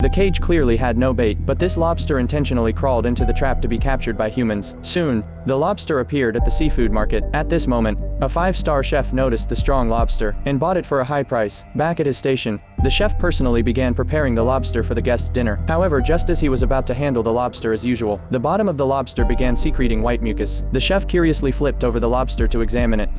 The cage clearly had no bait, but this lobster intentionally crawled into the trap to be captured by humans. Soon, the lobster appeared at the seafood market. At this moment, a 5-star chef noticed the strong lobster and bought it for a high price. Back at his station, the chef personally began preparing the lobster for the guests' dinner. However, just as he was about to handle the lobster as usual, the bottom of the lobster began secreting white mucus. The chef curiously flipped over the lobster to examine it.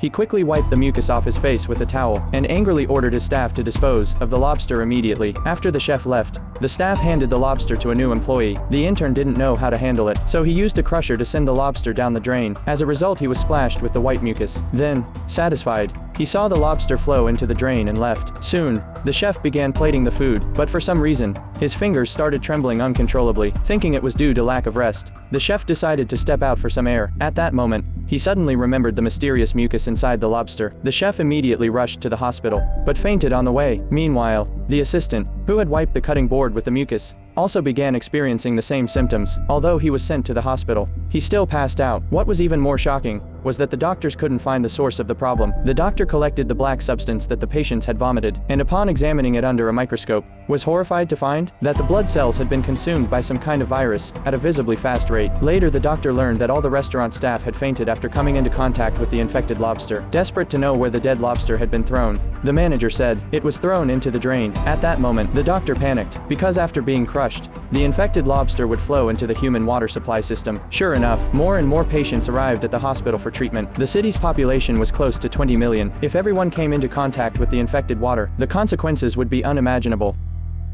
He quickly wiped the mucus off his face with a towel, and angrily ordered his staff to dispose of the lobster immediately. After the chef left, the staff handed the lobster to a new employee. The intern didn't know how to handle it, so he used a crusher to send the lobster down the drain. As a result, he was splashed with the white mucus. Then, satisfied, he saw the lobster flow into the drain and left. Soon, the chef began plating the food, but for some reason, his fingers started trembling uncontrollably. Thinking it was due to lack of rest, the chef decided to step out for some air. At that moment, he suddenly remembered the mysterious mucus inside the lobster. The chef immediately rushed to the hospital, but fainted on the way. Meanwhile, the assistant, who had wiped the cutting board with the mucus, also began experiencing the same symptoms. Although he was sent to the hospital, he still passed out. What was even more shocking was that the doctors couldn't find the source of the problem. The doctor collected the black substance that the patients had vomited, and upon examining it under a microscope, was horrified to find that the blood cells had been consumed by some kind of virus at a visibly fast rate. Later, the doctor learned that all the restaurant staff had fainted after coming into contact with the infected lobster. Desperate to know where the dead lobster had been thrown, the manager said it was thrown into the drain. At that moment, the doctor panicked, because after being crushed, the infected lobster would flow into the human water supply system. Sure enough, more and more patients arrived at the hospital for treatment. The city's population was close to 20 million. If everyone came into contact with the infected water, the consequences would be unimaginable.